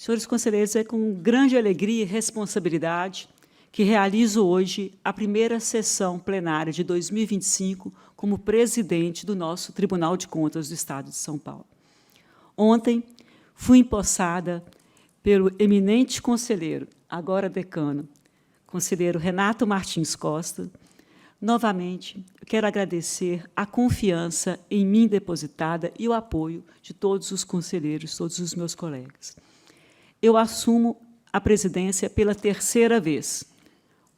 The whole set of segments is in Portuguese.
Senhores conselheiros, é com grande alegria e responsabilidade que realizo hoje a primeira sessão plenária de 2025 como presidente do nosso Tribunal de Contas do Estado de São Paulo. Ontem, fui empossada pelo eminente conselheiro, agora decano, conselheiro Renato Martins Costa. Novamente, eu quero agradecer a confiança em mim depositada e o apoio de todos os conselheiros, todos os meus colegas. Eu assumo a presidência pela terceira vez,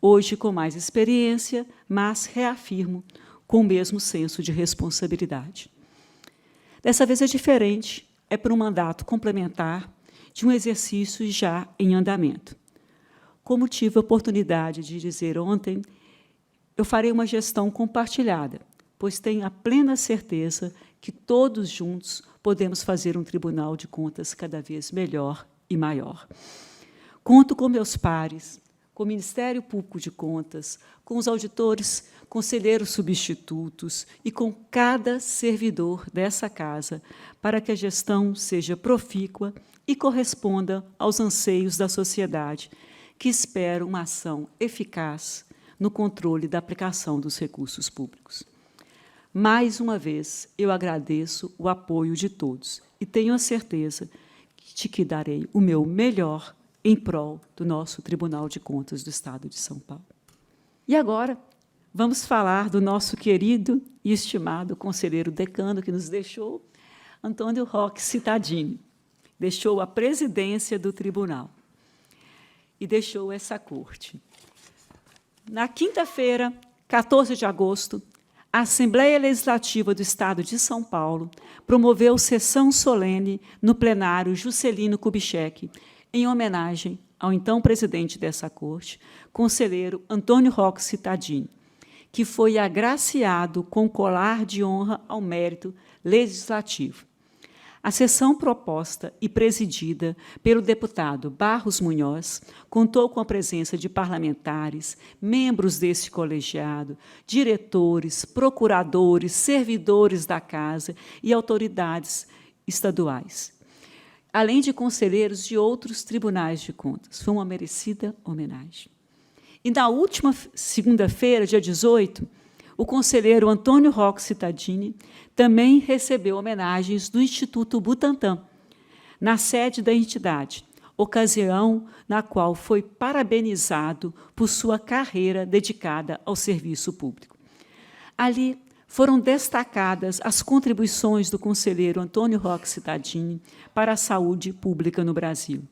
hoje com mais experiência, mas reafirmo com o mesmo senso de responsabilidade. Dessa vez é diferente, é para um mandato complementar de um exercício já em andamento. Como tive a oportunidade de dizer ontem, eu farei uma gestão compartilhada, pois tenho a plena certeza que todos juntos podemos fazer um Tribunal de Contas cada vez melhor e maior. Conto com meus pares, com o Ministério Público de Contas, com os auditores, conselheiros substitutos e com cada servidor dessa casa para que a gestão seja profícua e corresponda aos anseios da sociedade, que espera uma ação eficaz no controle da aplicação dos recursos públicos. Mais uma vez, eu agradeço o apoio de todos e tenho a certeza de que darei o meu melhor em prol do nosso Tribunal de Contas do Estado de São Paulo. E agora, vamos falar do nosso querido e estimado conselheiro decano que nos deixou, Antônio Roque Cittadini. Deixou a presidência do tribunal e deixou essa corte. Na quinta-feira, 14 de agosto, a Assembleia Legislativa do Estado de São Paulo promoveu sessão solene no plenário Juscelino Kubitschek, em homenagem ao então presidente dessa corte, conselheiro Antônio Roque Cittadini, que foi agraciado com colar de honra ao mérito legislativo. A sessão proposta e presidida pelo deputado Barros Munhoz contou com a presença de parlamentares, membros deste colegiado, diretores, procuradores, servidores da Casa e autoridades estaduais, além de conselheiros de outros tribunais de contas. Foi uma merecida homenagem. E, na última segunda-feira, dia 18, o conselheiro Antônio Roque Cittadini também recebeu homenagens do Instituto Butantan, na sede da entidade, ocasião na qual foi parabenizado por sua carreira dedicada ao serviço público. Ali foram destacadas as contribuições do conselheiro Antônio Roque Cittadini para a saúde pública no Brasil.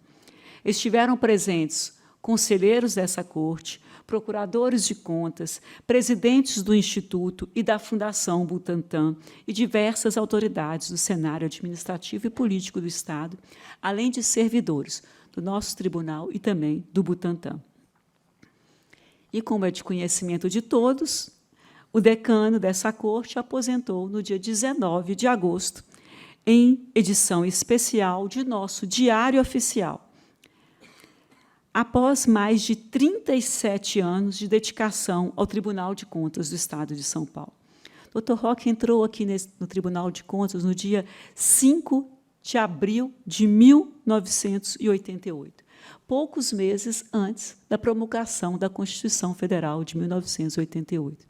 Estiveram presentes conselheiros dessa corte, procuradores de contas, presidentes do Instituto e da Fundação Butantan e diversas autoridades do cenário administrativo e político do Estado, além de servidores do nosso tribunal e também do Butantan. E, como é de conhecimento de todos, o decano dessa corte aposentou no dia 19 de agosto, em edição especial de nosso Diário Oficial, após mais de 37 anos de dedicação ao Tribunal de Contas do Estado de São Paulo. Dr. Roque entrou aqui no Tribunal de Contas no dia 5 de abril de 1988, poucos meses antes da promulgação da Constituição Federal de 1988.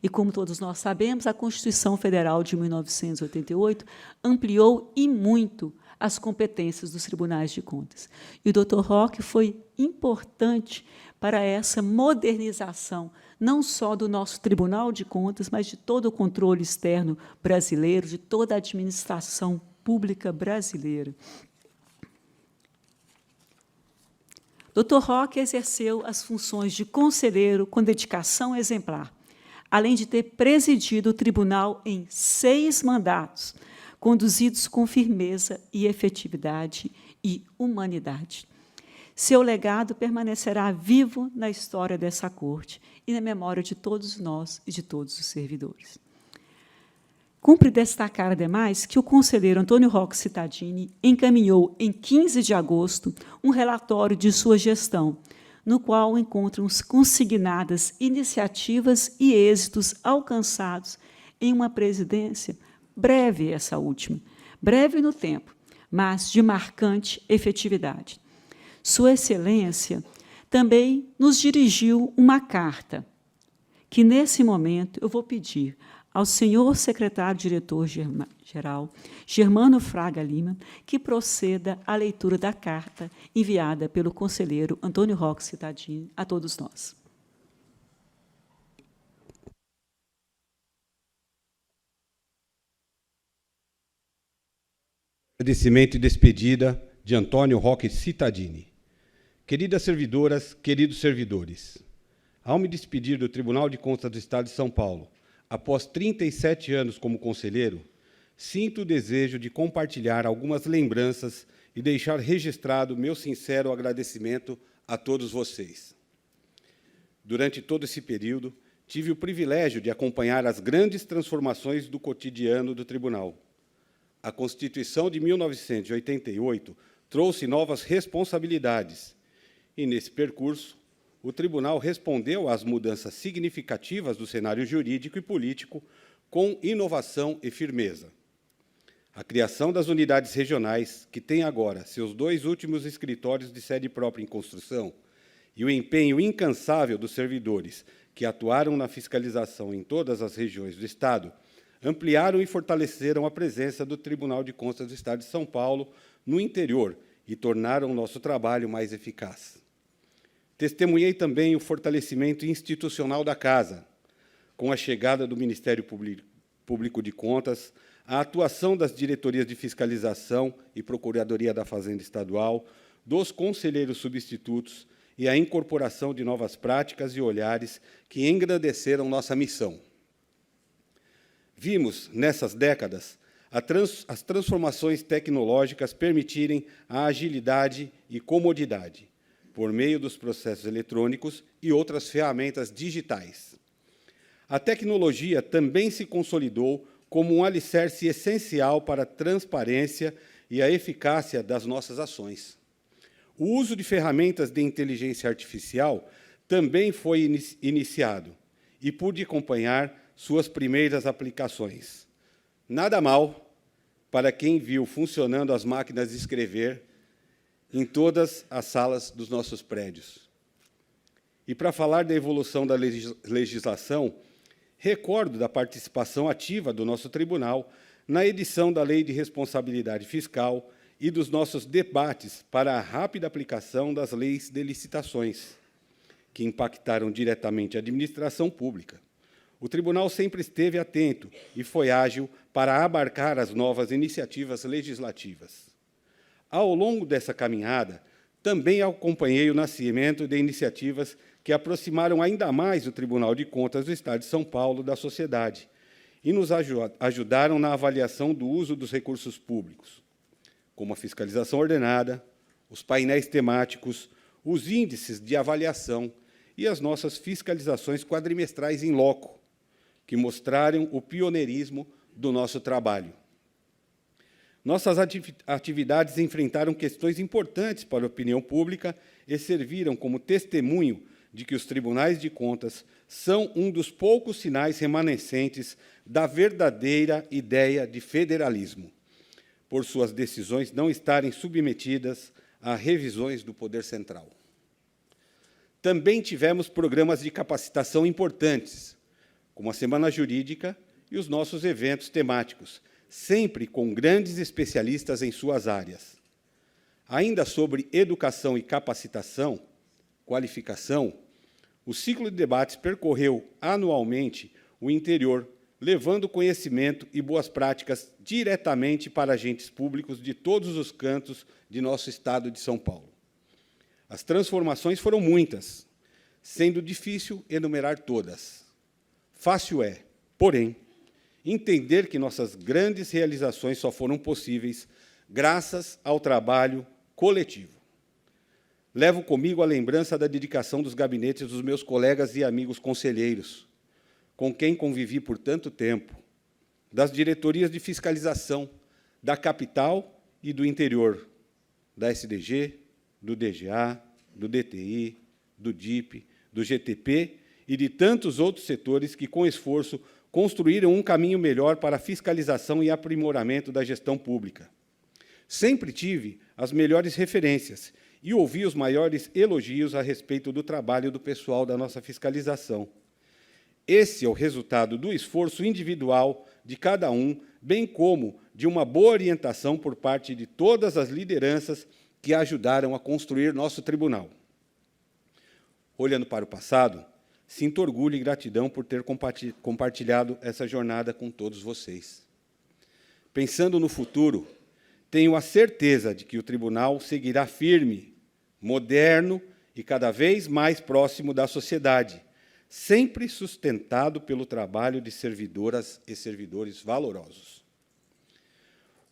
E, como todos nós sabemos, a Constituição Federal de 1988 ampliou e muito as competências dos tribunais de contas. E o Dr. Roque foi importante para essa modernização, não só do nosso Tribunal de Contas, mas de todo o controle externo brasileiro, de toda a administração pública brasileira. Dr. Roque exerceu as funções de conselheiro com dedicação exemplar, além de ter presidido o tribunal em 6 mandatos, conduzidos com firmeza e efetividade e humanidade. Seu legado permanecerá vivo na história dessa corte e na memória de todos nós e de todos os servidores. Cumpre destacar, ademais, que o conselheiro Antônio Roque Cittadini encaminhou, em 15 de agosto, um relatório de sua gestão, no qual encontram-se consignadas iniciativas e êxitos alcançados em uma presidência breve, essa última, breve no tempo, mas de marcante efetividade. Sua Excelência também nos dirigiu uma carta, que, nesse momento, eu vou pedir ao senhor secretário-diretor-geral, Germano Fraga Lima, que proceda à leitura da carta enviada pelo conselheiro Antônio Roque Cittadini a todos nós. Agradecimento e despedida de Antônio Roque Cittadini. Queridas servidoras, queridos servidores, ao me despedir do Tribunal de Contas do Estado de São Paulo, após 37 anos como conselheiro, sinto o desejo de compartilhar algumas lembranças e deixar registrado meu sincero agradecimento a todos vocês. Durante todo esse período, tive o privilégio de acompanhar as grandes transformações do cotidiano do tribunal. A Constituição de 1988 trouxe novas responsabilidades e, nesse percurso, o tribunal respondeu às mudanças significativas do cenário jurídico e político com inovação e firmeza. A criação das unidades regionais, que tem agora seus 2 últimos escritórios de sede própria em construção, e o empenho incansável dos servidores que atuaram na fiscalização em todas as regiões do Estado, ampliaram e fortaleceram a presença do Tribunal de Contas do Estado de São Paulo no interior e tornaram o nosso trabalho mais eficaz. Testemunhei também o fortalecimento institucional da Casa, com a chegada do Ministério Público de Contas, a atuação das diretorias de fiscalização e Procuradoria da Fazenda Estadual, dos conselheiros substitutos e a incorporação de novas práticas e olhares que engrandeceram nossa missão. Vimos, nessas décadas, as transformações tecnológicas permitirem a agilidade e comodidade, por meio dos processos eletrônicos e outras ferramentas digitais. A tecnologia também se consolidou como um alicerce essencial para a transparência e a eficácia das nossas ações. O uso de ferramentas de inteligência artificial também foi iniciado e pude acompanhar suas primeiras aplicações. Nada mal para quem viu funcionando as máquinas de escrever em todas as salas dos nossos prédios. E, para falar da evolução da legislação, recordo da participação ativa do nosso tribunal na edição da Lei de Responsabilidade Fiscal e dos nossos debates para a rápida aplicação das leis de licitações, que impactaram diretamente a administração pública. O tribunal sempre esteve atento e foi ágil para abarcar as novas iniciativas legislativas. Ao longo dessa caminhada, também acompanhei o nascimento de iniciativas que aproximaram ainda mais o Tribunal de Contas do Estado de São Paulo da sociedade e nos ajudaram na avaliação do uso dos recursos públicos, como a fiscalização ordenada, os painéis temáticos, os índices de avaliação e as nossas fiscalizações quadrimestrais em loco, que mostraram o pioneirismo do nosso trabalho. Nossas atividades enfrentaram questões importantes para a opinião pública e serviram como testemunho de que os tribunais de contas são um dos poucos sinais remanescentes da verdadeira ideia de federalismo, por suas decisões não estarem submetidas a revisões do poder central. Também tivemos programas de capacitação importantes, como a Semana Jurídica e os nossos eventos temáticos, sempre com grandes especialistas em suas áreas. Ainda sobre educação e capacitação, qualificação, o ciclo de debates percorreu anualmente o interior, levando conhecimento e boas práticas diretamente para agentes públicos de todos os cantos de nosso estado de São Paulo. As transformações foram muitas, sendo difícil enumerar todas. Fácil é, porém, entender que nossas grandes realizações só foram possíveis graças ao trabalho coletivo. Levo comigo a lembrança da dedicação dos gabinetes dos meus colegas e amigos conselheiros, com quem convivi por tanto tempo, das diretorias de fiscalização da capital e do interior, da SDG, do DGA, do DTI, do DIP, do GTP e de tantos outros setores que, com esforço, construíram um caminho melhor para a fiscalização e aprimoramento da gestão pública. Sempre tive as melhores referências e ouvi os maiores elogios a respeito do trabalho do pessoal da nossa fiscalização. Esse é o resultado do esforço individual de cada um, bem como de uma boa orientação por parte de todas as lideranças que ajudaram a construir nosso tribunal. Olhando para o passado, sinto orgulho e gratidão por ter compartilhado essa jornada com todos vocês. Pensando no futuro, tenho a certeza de que o tribunal seguirá firme, moderno e cada vez mais próximo da sociedade, sempre sustentado pelo trabalho de servidoras e servidores valorosos.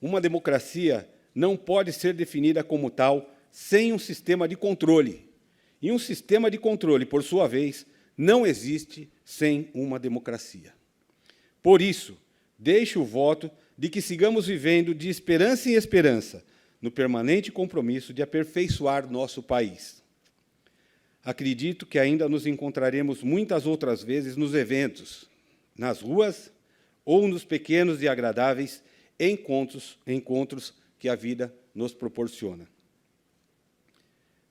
Uma democracia não pode ser definida como tal sem um sistema de controle. E um sistema de controle, por sua vez, não existe sem uma democracia. Por isso, deixo o voto de que sigamos vivendo de esperança em esperança, no permanente compromisso de aperfeiçoar nosso país. Acredito que ainda nos encontraremos muitas outras vezes nos eventos, nas ruas ou nos pequenos e agradáveis encontros que a vida nos proporciona.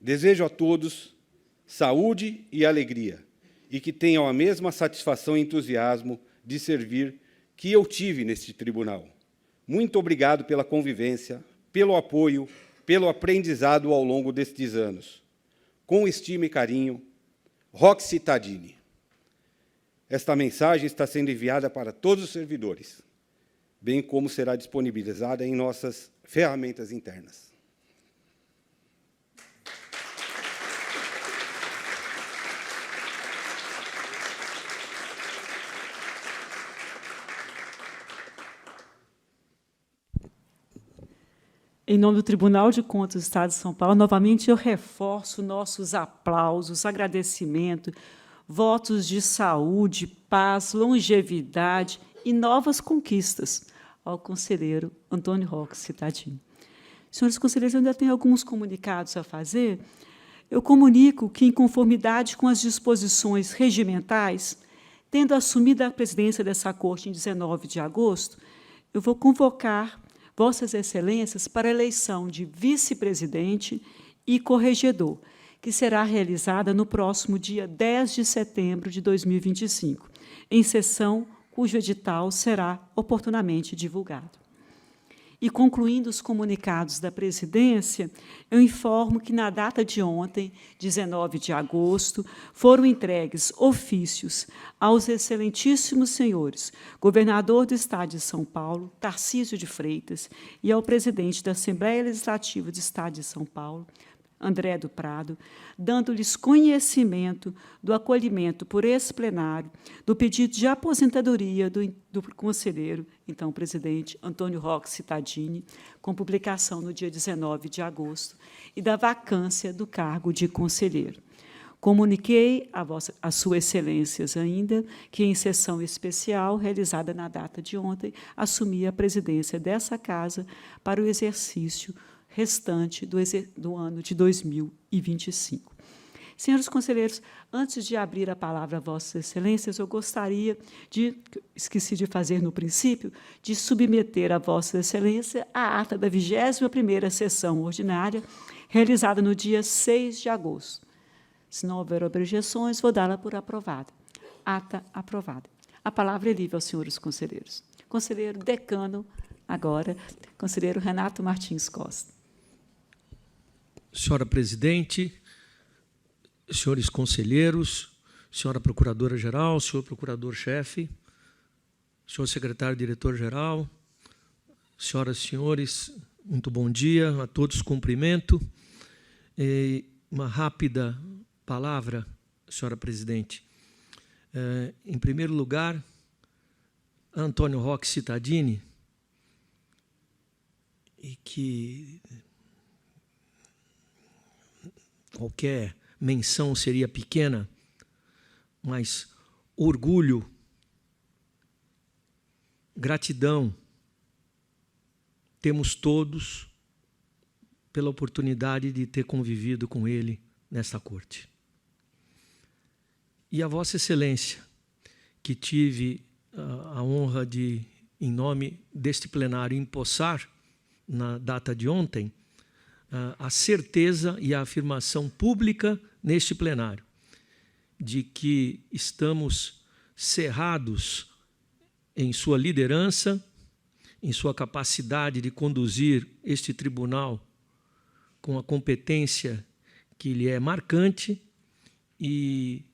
Desejo a todos saúde e alegria, e que tenham a mesma satisfação e entusiasmo de servir que eu tive neste tribunal. Muito obrigado pela convivência, pelo apoio, pelo aprendizado ao longo destes anos. Com estima e carinho, Roxy Tadini. Esta mensagem está sendo enviada para todos os servidores, bem como será disponibilizada em nossas ferramentas internas. Em nome do Tribunal de Contas do Estado de São Paulo, novamente eu reforço nossos aplausos, agradecimento, votos de saúde, paz, longevidade e novas conquistas ao conselheiro Antônio Roxy Tadini. Senhores conselheiros, eu ainda tenho alguns comunicados a fazer. Eu comunico que, em conformidade com as disposições regimentais, tendo assumido a presidência dessa Corte em 19 de agosto, eu vou convocar Vossas Excelências para a eleição de vice-presidente e corregedor, que será realizada no próximo dia 10 de setembro de 2025, em sessão cujo edital será oportunamente divulgado. E, concluindo os comunicados da presidência, eu informo que, na data de ontem, 19 de agosto, foram entregues ofícios aos excelentíssimos senhores governador do Estado de São Paulo, Tarcísio de Freitas, e ao presidente da Assembleia Legislativa do Estado de São Paulo, André do Prado, dando-lhes conhecimento do acolhimento por esse plenário do pedido de aposentadoria do conselheiro, então presidente, Antônio Roxy Tadini, com publicação no dia 19 de agosto, e da vacância do cargo de conselheiro. Comuniquei a Suas Excelências ainda que, em sessão especial, realizada na data de ontem, assumi a presidência dessa casa para o exercício restante do ano de 2025. Senhores conselheiros, antes de abrir a palavra a Vossas Excelências, eu gostaria de, esqueci de fazer no princípio, de submeter a Vossa Excelência a ata da 21ª sessão ordinária, realizada no dia 6 de agosto. Se não houver objeções, vou dá-la por aprovada. Ata aprovada. A palavra é livre aos senhores conselheiros. Conselheiro decano, agora, conselheiro Renato Martins Costa. Senhora presidente, senhores conselheiros, senhora procuradora-geral, senhor procurador-chefe, senhor secretário-diretor-geral, senhoras e senhores, muito bom dia a todos, cumprimento. Uma rápida palavra, senhora presidente. Em primeiro lugar, Antônio Roxy Tadini, e que qualquer menção seria pequena, mas orgulho, gratidão, temos todos pela oportunidade de ter convivido com ele nesta corte. E a Vossa Excelência, que tive a honra de, em nome deste plenário, empossar na data de ontem, a certeza e a afirmação pública neste plenário de que estamos cerrados em sua liderança, em sua capacidade de conduzir este tribunal com a competência que lhe é marcante, e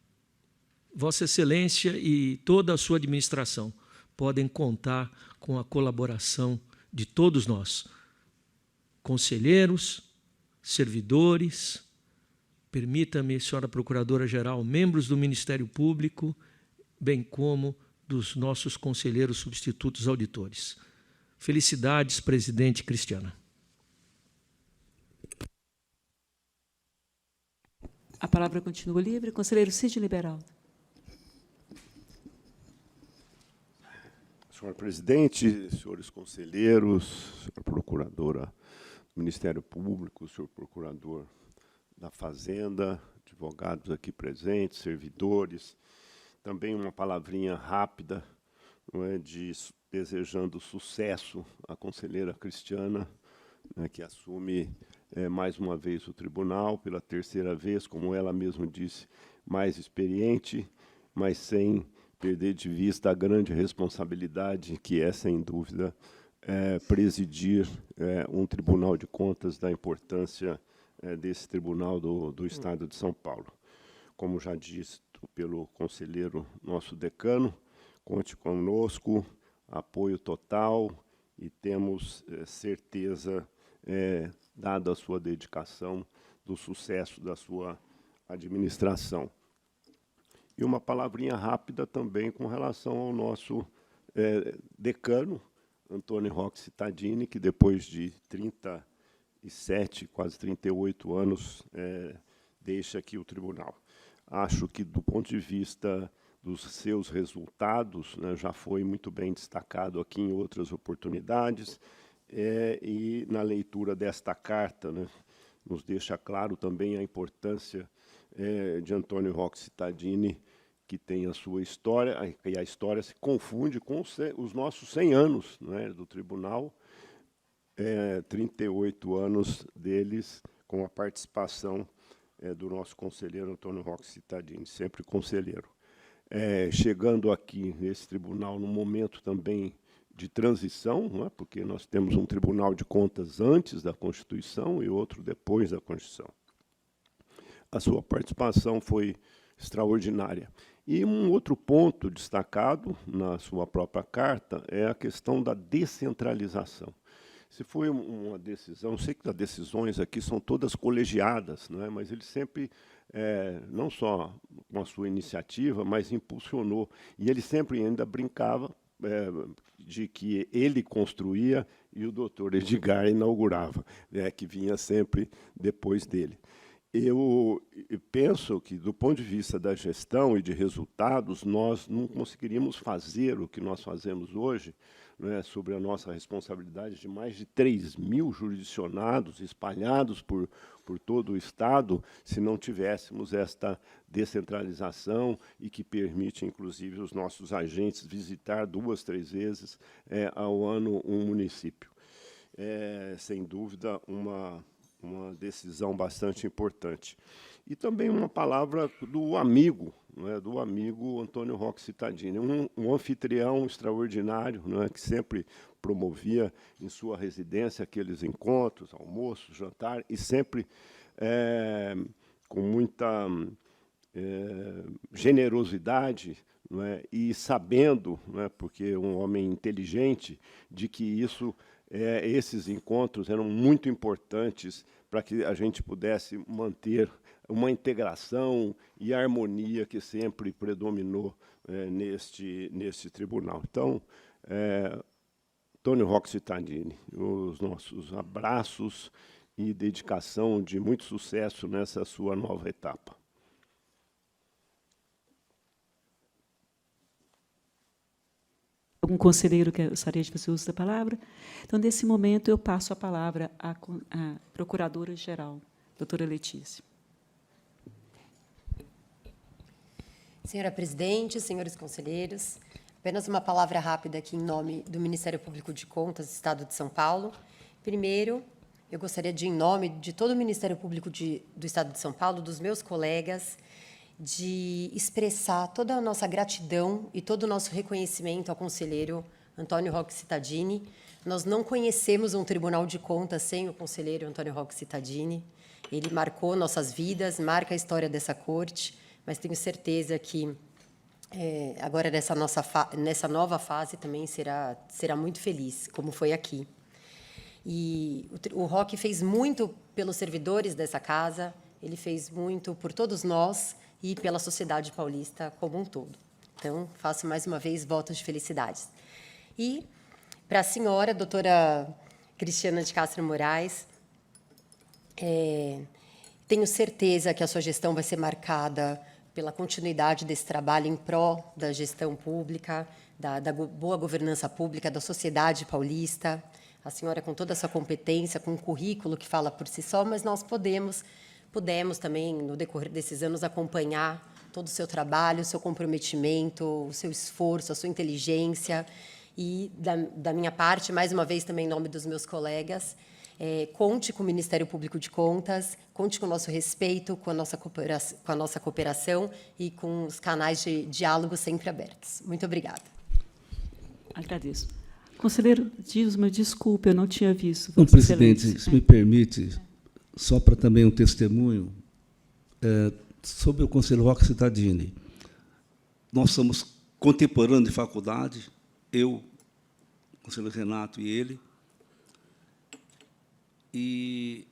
Vossa Excelência e toda a sua administração podem contar com a colaboração de todos nós, conselheiros, servidores, permita-me, senhora Procuradora-Geral, membros do Ministério Público, bem como dos nossos conselheiros substitutos auditores. Felicidades, presidente Cristiana. A palavra continua livre. Conselheiro Sidney Beraldo. Senhor presidente, senhores conselheiros, senhora procuradora do Ministério Público, senhor procurador da Fazenda, advogados aqui presentes, servidores, também uma palavrinha rápida, não é, desejando sucesso à conselheira Cristiana, né, que assume mais uma vez o tribunal, pela terceira vez, como ela mesma disse, mais experiente, mas sem perder de vista a grande responsabilidade que é, sem dúvida, presidir um Tribunal de Contas da importância desse tribunal do Estado de São Paulo. Como já disse pelo conselheiro nosso decano, conte conosco, apoio total, e temos certeza, dada a sua dedicação, do sucesso da sua administração. E uma palavrinha rápida também com relação ao nosso decano, Antônio Roque Cittadini, que depois de 37, quase 38 anos, deixa aqui o tribunal. Acho que, do ponto de vista dos seus resultados, né, já foi muito bem destacado aqui em outras oportunidades, e na leitura desta carta, né, nos deixa claro também a importância de Antônio Roque Cittadini, que tem a sua história, e a história se confunde com os nossos 100 anos, né, do tribunal, 38 anos deles com a participação do nosso conselheiro Antônio Roque Cittadini, sempre conselheiro. Chegando aqui nesse tribunal num momento também de transição, não é? Porque nós temos um Tribunal de Contas antes da Constituição e outro depois da Constituição. A sua participação foi extraordinária. E um outro ponto destacado na sua própria carta é a questão da descentralização. Se foi uma decisão, sei que as decisões aqui são todas colegiadas, não é? Mas ele sempre, não só com a sua iniciativa, mas impulsionou. E ele sempre ainda brincava de que ele construía e o doutor Edgar inaugurava, que vinha sempre depois dele. Eu penso que, do ponto de vista da gestão e de resultados, nós não conseguiríamos fazer o que nós fazemos hoje, né, sobre a nossa responsabilidade de mais de 3.000 jurisdicionados espalhados por todo o Estado, se não tivéssemos esta descentralização e que permite, inclusive, os nossos agentes visitar 2, 3 vezes ao ano um município. Sem dúvida, uma decisão bastante importante. E também uma palavra do amigo, né, do amigo Antônio Roque Cittadini, um anfitrião extraordinário, né, que sempre promovia em sua residência aqueles encontros, almoços, jantar, e sempre com muita generosidade, não é, e sabendo, não é, porque um homem inteligente, de que esses encontros eram muito importantes para que a gente pudesse manter uma integração e harmonia que sempre predominou neste tribunal. Então, Antônio Roque Cittadini, os nossos abraços e dedicação de muito sucesso nessa sua nova etapa. Algum conselheiro que gostaria de fazer uso da palavra? Então, nesse momento, eu passo a palavra à Procuradora-Geral, doutora Letícia. Senhora presidente, senhores conselheiros, apenas uma palavra rápida aqui em nome do Ministério Público de Contas do Estado de São Paulo. Em Primeiro, eu gostaria de, em nome de todo o Ministério Público do Estado de São Paulo, dos meus colegas, de expressar toda a nossa gratidão e todo o nosso reconhecimento ao conselheiro Antônio Roque Cittadini. Nós não conhecemos um Tribunal de Contas sem o conselheiro Antônio Roque Cittadini. Ele marcou nossas vidas, marca a história dessa corte, mas tenho certeza que agora nessa nova fase também será muito feliz, como foi aqui. E o Roque fez muito pelos servidores dessa casa, ele fez muito por todos nós e pela sociedade paulista como um todo. Então, faço mais uma vez votos de felicidades. E, para a senhora, doutora Cristiana de Castro Moraes, tenho certeza que a sua gestão vai ser marcada pela continuidade desse trabalho em prol da gestão pública, da boa governança pública, da sociedade paulista. A senhora, com toda a sua competência, com um currículo que fala por si só, mas nós pudemos também, no decorrer desses anos, acompanhar todo o seu trabalho, o seu comprometimento, o seu esforço, a sua inteligência. E, da minha parte, mais uma vez, também em nome dos meus colegas, conte com o Ministério Público de Contas, conte com o nosso respeito, com a nossa cooperação e com os canais de diálogo sempre abertos. Muito obrigada. Agradeço. Conselheiro Dilma, desculpe, eu não tinha visto. Não, presidente, se me permite, só para também um testemunho, sobre o conselheiro Roque Cittadini. Nós somos contemporâneos de faculdade, eu, o conselheiro Renato e ele. E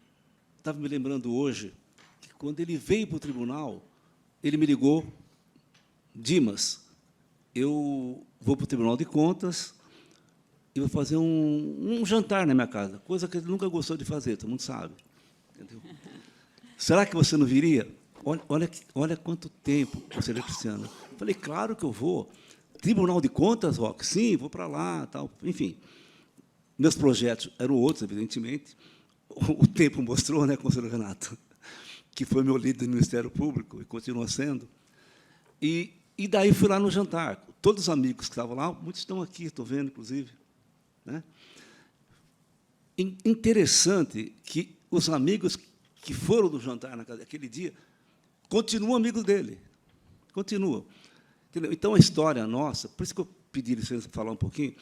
estava me lembrando hoje que, quando ele veio para o tribunal, ele me ligou: Dimas, eu vou para o Tribunal de Contas e vou fazer um jantar na minha casa, coisa que ele nunca gostou de fazer, todo mundo sabe. Entendeu? Será que você não viria? Olha quanto tempo, conselheiro Cristiano. Eu falei, claro que eu vou. Tribunal de Contas, Roque? Sim, vou para lá. Tal. Enfim, meus projetos eram outros, evidentemente. O tempo mostrou, né, conselheiro Renato, que foi meu líder no Ministério Público e continua sendo. E daí fui lá no jantar. Todos os amigos que estavam lá, muitos estão aqui, estou vendo, inclusive. Né? Interessante que os amigos que foram do jantar naquele dia continuam amigos dele. Continuam. Entendeu? Então, a história nossa, por isso que eu pedi licença para falar um pouquinho,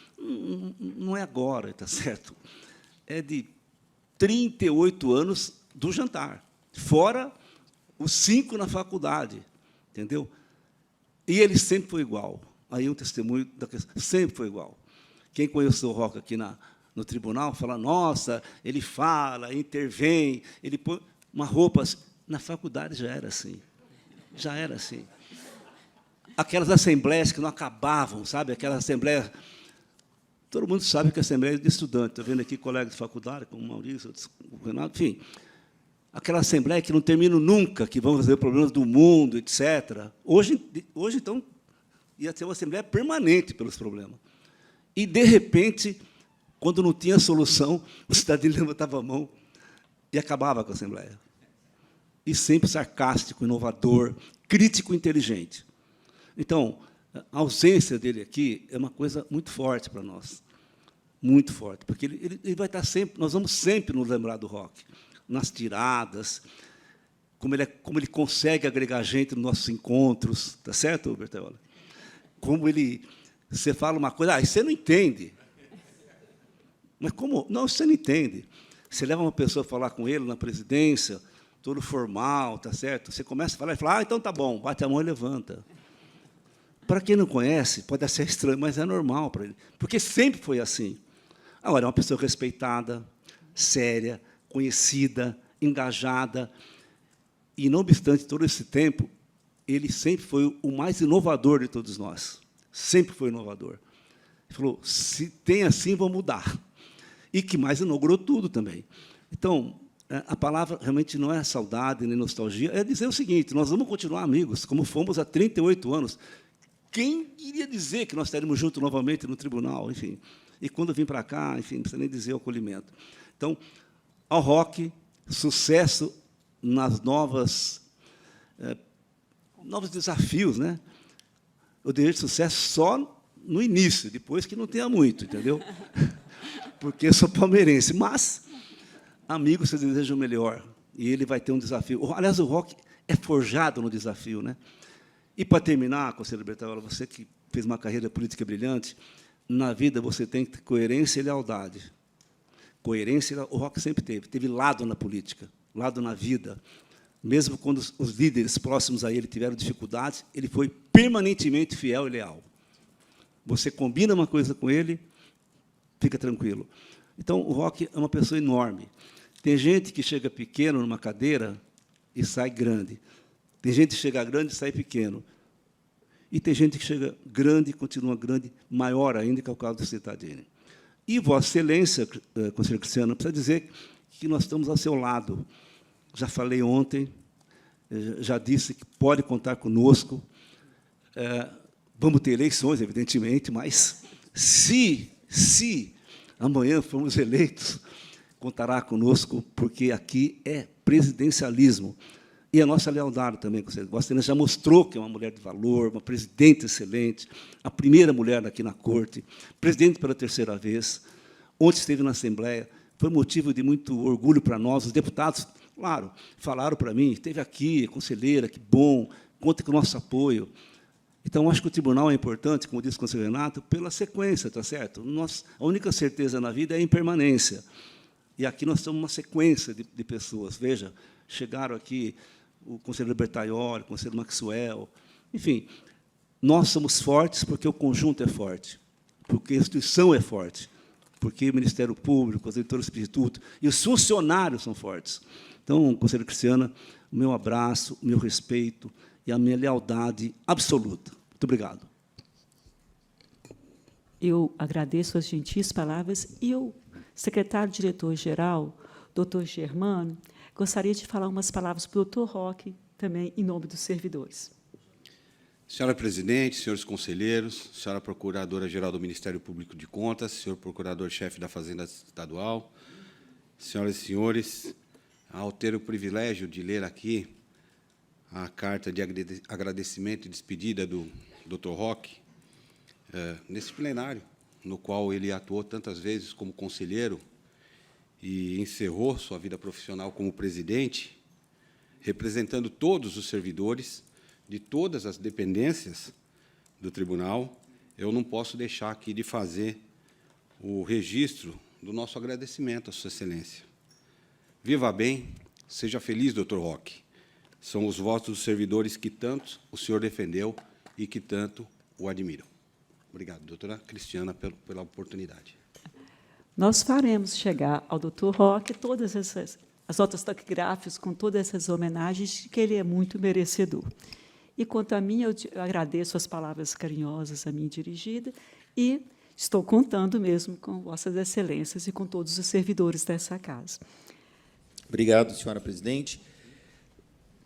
não é agora, está certo? É de 38 anos do jantar, fora os 5 na faculdade, entendeu? E ele sempre foi igual. Aí um testemunho da questão, sempre foi igual. Quem conheceu o Roque aqui no tribunal fala, nossa, ele fala, intervém, ele põe uma roupa... Na faculdade já era assim. Já era assim. Aquelas assembleias que não acabavam, sabe? Aquelas assembleias... Todo mundo sabe que a assembleia é de estudante. Estou vendo aqui colegas de faculdade, como o Maurício, o Renato, enfim. Aquela assembleia que não termina nunca, que vão resolver problemas do mundo, etc. Hoje, então, ia ser uma assembleia permanente pelos problemas. E, de repente, quando não tinha solução, o cidadão levantava a mão e acabava com a assembleia. E sempre sarcástico, inovador, crítico, inteligente. Então, a ausência dele aqui é uma coisa muito forte para nós, muito forte, porque ele vai estar sempre, nós vamos sempre nos lembrar do Roque, nas tiradas, como ele consegue agregar gente nos nossos encontros, tá certo, Berteola? Como você fala uma coisa, você não entende. Mas como? Não, você não entende. Você leva uma pessoa a falar com ele na presidência, todo formal, tá certo? Você começa a falar e fala, então tá bom, bate a mão e levanta. Para quem não conhece, pode ser estranho, mas é normal para ele, porque sempre foi assim. Agora, é uma pessoa respeitada, séria, conhecida, engajada, e, não obstante todo esse tempo, ele sempre foi o mais inovador de todos nós. Sempre foi inovador. Ele falou, se tem assim, vou mudar. E que mais inaugurou tudo também. Então, a palavra realmente não é saudade nem nostalgia, é dizer o seguinte, nós vamos continuar amigos, como fomos há 38 anos. Quem iria dizer que nós estaríamos juntos novamente no tribunal? Enfim, e quando eu vim para cá, enfim, não precisa nem dizer o acolhimento. Então, ao Roque, sucesso nas novos desafios, né? Eu desejo sucesso só no início, depois que não tenha muito, entendeu? porque eu sou palmeirense, mas amigos se desejam melhor, e ele vai ter um desafio. Aliás, o Roque é forjado no desafio, né? E, para terminar, conselheiro Bertaiola, você que fez uma carreira política brilhante, na vida você tem que ter coerência e lealdade. Coerência, o Roque sempre teve lado na política, lado na vida. Mesmo quando os líderes próximos a ele tiveram dificuldades, ele foi permanentemente fiel e leal. Você combina uma coisa com ele, fica tranquilo. Então, o Roque é uma pessoa enorme. Tem gente que chega pequeno numa cadeira e sai grande. Tem gente que chega grande e sai pequeno. E tem gente que chega grande e continua grande, maior ainda, que é o caso do Cittadini. E Vossa Excelência, conselheiro Cristiano, precisa dizer que nós estamos ao seu lado. Já falei ontem, já disse que pode contar conosco. Vamos ter eleições, evidentemente, mas se amanhã formos eleitos, contará conosco, porque aqui é presidencialismo. E a nossa lealdade também, conselheiro. Vossa Excelência já mostrou que é uma mulher de valor, uma presidente excelente, a primeira mulher aqui na Corte, presidente pela 3ª vez, ontem esteve na Assembleia, foi motivo de muito orgulho para nós. Os deputados, claro, falaram para mim, esteve aqui, conselheira, que bom, conta com o nosso apoio. Então, acho que o tribunal é importante, como disse o conselheiro Renato, pela sequência, está certo? A única certeza na vida é a impermanência. E aqui nós estamos uma sequência de pessoas. Veja, chegaram aqui o conselheiro Bertaiola, o conselheiro Maxwell, enfim, nós somos fortes porque o conjunto é forte, porque a instituição é forte, porque o Ministério Público, os editores do Instituto e os funcionários são fortes. Então, conselheiro Cristiana, o meu abraço, o meu respeito e a minha lealdade absoluta. Muito obrigado. Eu agradeço as gentis palavras e o secretário-diretor-geral, doutor Germano, gostaria de falar umas palavras para o doutor Roque, também em nome dos servidores. Senhora presidente, senhores conselheiros, senhora procuradora-geral do Ministério Público de Contas, senhor procurador-chefe da Fazenda Estadual, senhoras e senhores, ao ter o privilégio de ler aqui a carta de agradecimento e despedida do Dr. Roque, nesse plenário, no qual ele atuou tantas vezes como conselheiro e encerrou sua vida profissional como presidente, representando todos os servidores de todas as dependências do tribunal, eu não posso deixar aqui de fazer o registro do nosso agradecimento à Sua Excelência. Viva bem, seja feliz, doutor Roque. São os votos dos servidores que tanto o senhor defendeu e que tanto o admiram. Obrigado, doutora Cristiana, pela oportunidade. Nós faremos chegar ao doutor Roque todas as notas taquigráficas com todas essas homenagens, que ele é muito merecedor. E, quanto a mim, eu agradeço as palavras carinhosas a mim dirigida e estou contando mesmo com Vossas Excelências e com todos os servidores dessa casa. Obrigado, senhora presidente.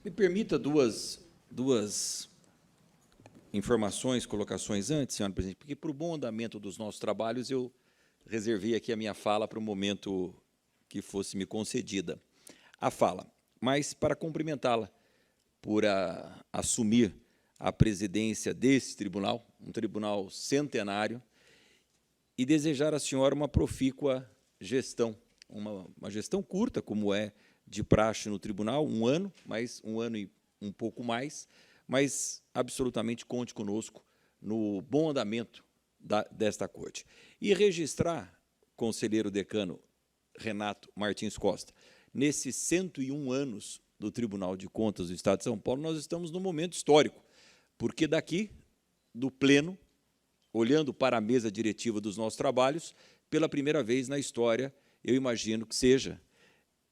Me permita duas informações, colocações antes, senhora presidente, porque, para o bom andamento dos nossos trabalhos, eu reservei aqui a minha fala para o momento que fosse me concedida a fala, mas para cumprimentá-la por assumir a presidência desse tribunal, um tribunal centenário, e desejar à senhora uma profícua gestão, uma gestão curta, como é de praxe no tribunal, 1 ano, mas 1 ano e um pouco mais, mas absolutamente conte conosco no bom andamento desta corte. E registrar, conselheiro decano Renato Martins Costa, nesses 101 anos do Tribunal de Contas do Estado de São Paulo, nós estamos num momento histórico, porque daqui, do Pleno, olhando para a mesa diretiva dos nossos trabalhos, pela primeira vez na história, eu imagino que seja,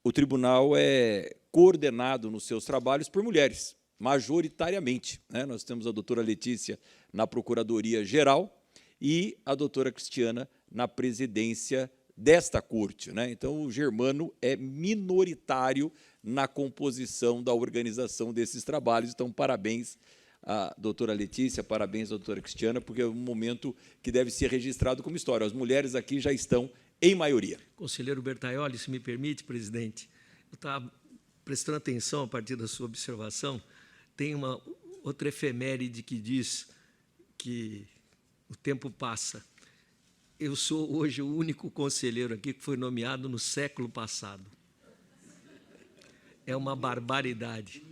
o tribunal é coordenado nos seus trabalhos por mulheres, majoritariamente, né? Nós temos a doutora Letícia na Procuradoria-Geral e a doutora Cristiana na presidência desta corte, né? Então, o Germano é minoritário na composição da organização desses trabalhos. Então, parabéns à doutora Letícia, parabéns à doutora Cristiana, porque é um momento que deve ser registrado como história. As mulheres aqui já estão em maioria. Conselheiro Bertaioli, se me permite, presidente, eu estava prestando atenção a partir da sua observação, tem uma outra efeméride que diz que o tempo passa. eu sou hoje o único conselheiro aqui que foi nomeado no século passado. É uma barbaridade.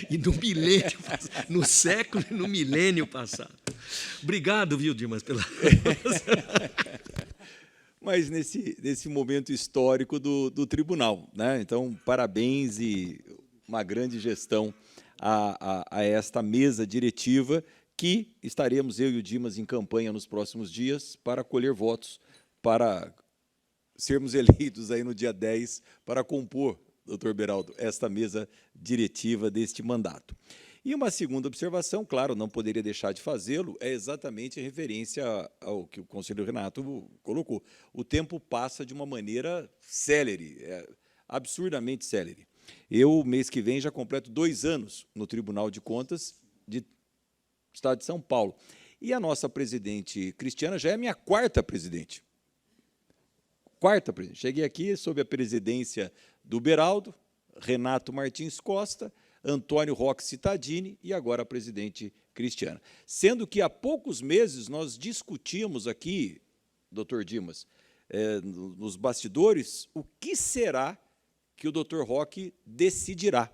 E no milênio, no século e no milênio passado. Obrigado, viu, Dimas, pela... Mas nesse momento histórico do tribunal, né? Então, parabéns e uma grande gestão a esta mesa diretiva, que estaremos, eu e o Dimas, em campanha nos próximos dias para colher votos, para sermos eleitos aí no dia 10 para compor, doutor Beraldo, esta mesa diretiva deste mandato. E uma segunda observação, claro, não poderia deixar de fazê-lo, é exatamente a referência ao que o conselheiro Renato colocou. O tempo passa de uma maneira célere, absurdamente célere. Eu, mês que vem, já completo 2 anos no Tribunal de Contas do Estado de São Paulo. E a nossa presidente Cristiana já é a minha 4ª presidente. 4ª presidente. Cheguei aqui sob a presidência do Beraldo, Renato Martins Costa, Antônio Roque Cittadini e agora a presidente Cristiana. Sendo que há poucos meses nós discutimos aqui, doutor Dimas, nos bastidores, o que será que o doutor Roque decidirá.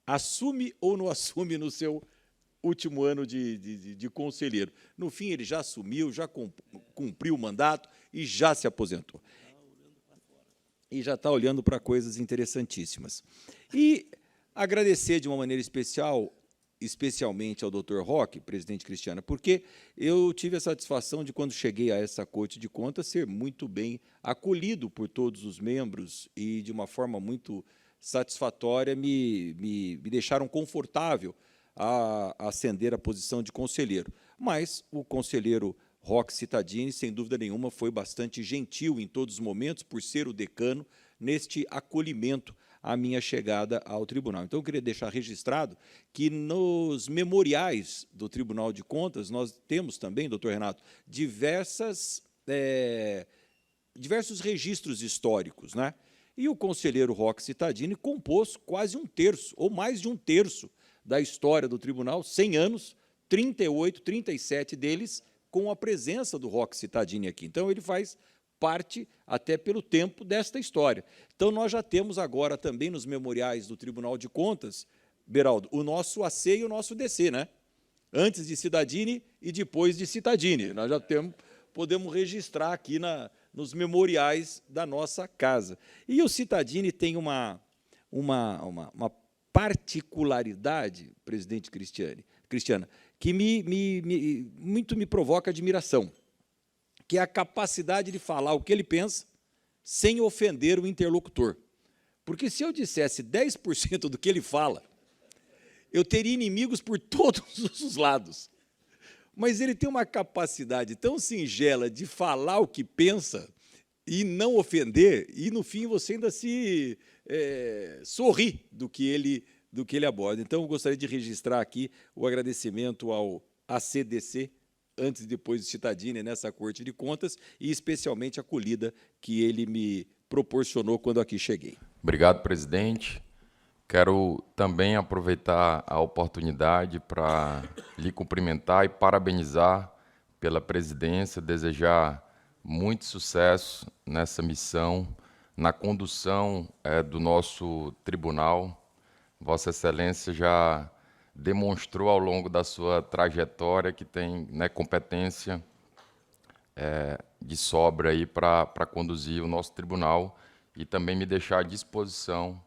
Assume ou não assume no seu último ano de conselheiro? No fim, ele já assumiu, já cumpriu o mandato e já se aposentou. E já está olhando para coisas interessantíssimas. E agradecer de uma maneira especial, especialmente ao doutor Roque, presidente Cristiana, porque eu tive a satisfação de, quando cheguei a essa Corte de Contas, ser muito bem acolhido por todos os membros e, de uma forma muito satisfatória, me deixaram confortável a ascender à posição de conselheiro. Mas o conselheiro Roque Cittadini, sem dúvida nenhuma, foi bastante gentil em todos os momentos, por ser o decano, neste acolhimento à minha chegada ao tribunal. Então, eu queria deixar registrado que, nos memoriais do Tribunal de Contas, nós temos também, doutor Renato, diversos registros históricos, né? E o conselheiro Roque Cittadini compôs quase 1/3, ou mais de 1/3, da história do tribunal, 100 anos, 38, 37 deles, com a presença do Roque Cittadini aqui. Então, ele faz parte, até pelo tempo, desta história. Então, nós já temos agora também nos memoriais do Tribunal de Contas, Beraldo, o nosso AC e o nosso DC, né? Antes de Cittadini e depois de Cittadini. Nós já podemos registrar aqui nos memoriais da nossa casa. E o Cittadini tem uma particularidade, presidente Cristiana, que muito me provoca admiração, que é a capacidade de falar o que ele pensa sem ofender o interlocutor. Porque, se eu dissesse 10% do que ele fala, eu teria inimigos por todos os lados. Mas ele tem uma capacidade tão singela de falar o que pensa e não ofender, e, no fim, você ainda se sorri do que ele aborda. Então, eu gostaria de registrar aqui o agradecimento ao ACDC, antes e depois de Cittadini, nessa Corte de Contas, e especialmente a acolhida que ele me proporcionou quando aqui cheguei. Obrigado, presidente. Quero também aproveitar a oportunidade para lhe cumprimentar e parabenizar pela presidência, desejar muito sucesso nessa missão, na condução do nosso tribunal. Vossa Excelência já demonstrou ao longo da sua trajetória que tem, né, competência de sobra aí para conduzir o nosso tribunal e também me deixar à disposição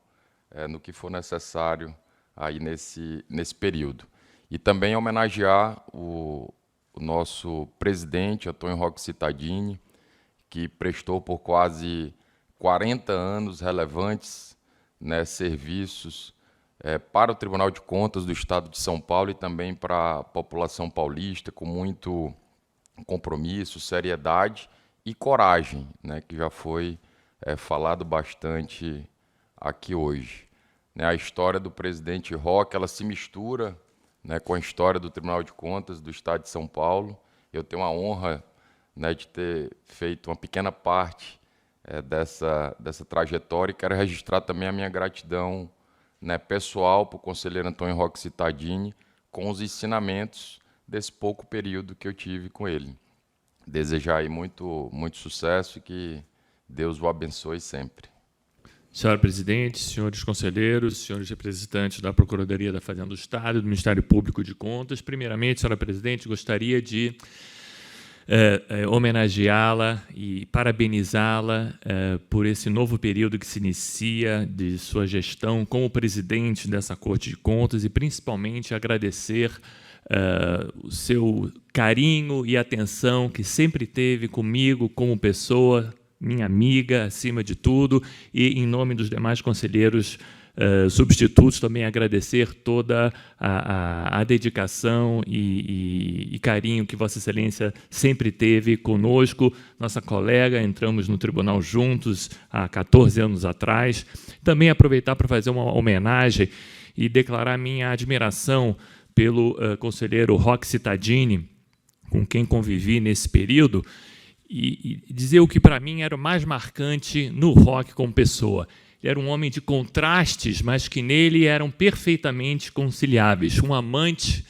no que for necessário aí nesse período. E também homenagear o nosso presidente, Antônio Roque Cittadini, que prestou por quase 40 anos relevantes, né, serviços para o Tribunal de Contas do Estado de São Paulo e também para a população paulista, com muito compromisso, seriedade e coragem, né, que já foi falado bastante aqui hoje. Né, a história do presidente Roque, ela se mistura, né, com a história do Tribunal de Contas do Estado de São Paulo. Eu tenho a honra, né, de ter feito uma pequena parte dessa trajetória e quero registrar também a minha gratidão, né, pessoal para o conselheiro Antônio Roque Cittadini com os ensinamentos desse pouco período que eu tive com ele. desejar aí muito sucesso e que Deus o abençoe sempre. Senhora Presidente, senhores conselheiros, senhores representantes da Procuradoria da Fazenda do Estado e do Ministério Público de Contas, primeiramente, senhora Presidente, gostaria de homenageá-la e parabenizá-la por esse novo período que se inicia de sua gestão como presidente dessa Corte de Contas e, principalmente, agradecer o seu carinho e atenção que sempre teve comigo como pessoa, minha amiga, acima de tudo, e, em nome dos demais conselheiros substitutos, também agradecer toda a dedicação e carinho que Vossa Excelência sempre teve conosco, nossa colega, entramos no tribunal juntos há 14 anos atrás. Também aproveitar para fazer uma homenagem e declarar minha admiração pelo conselheiro Roque Cittadini, com quem convivi nesse período, e dizer o que, para mim, era o mais marcante no Roque como pessoa. Ele era um homem de contrastes, mas que nele eram perfeitamente conciliáveis. Um amante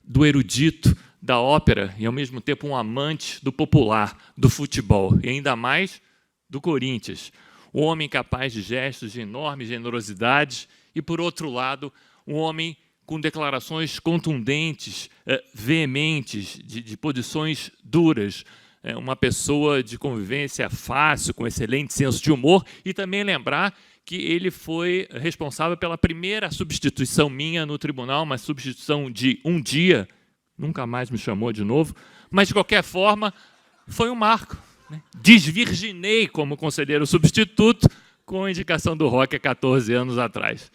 do erudito, da ópera, e, ao mesmo tempo, um amante do popular, do futebol, e ainda mais do Corinthians. Um homem capaz de gestos de enorme generosidade e, por outro lado, um homem com declarações contundentes, veementes, de posições duras, uma pessoa de convivência fácil, com excelente senso de humor, e também lembrar que ele foi responsável pela primeira substituição minha no tribunal, uma substituição de um dia, nunca mais me chamou de novo, mas, de qualquer forma, foi um marco, né? Desvirginei como conselheiro substituto com a indicação do Roque há 14 anos atrás.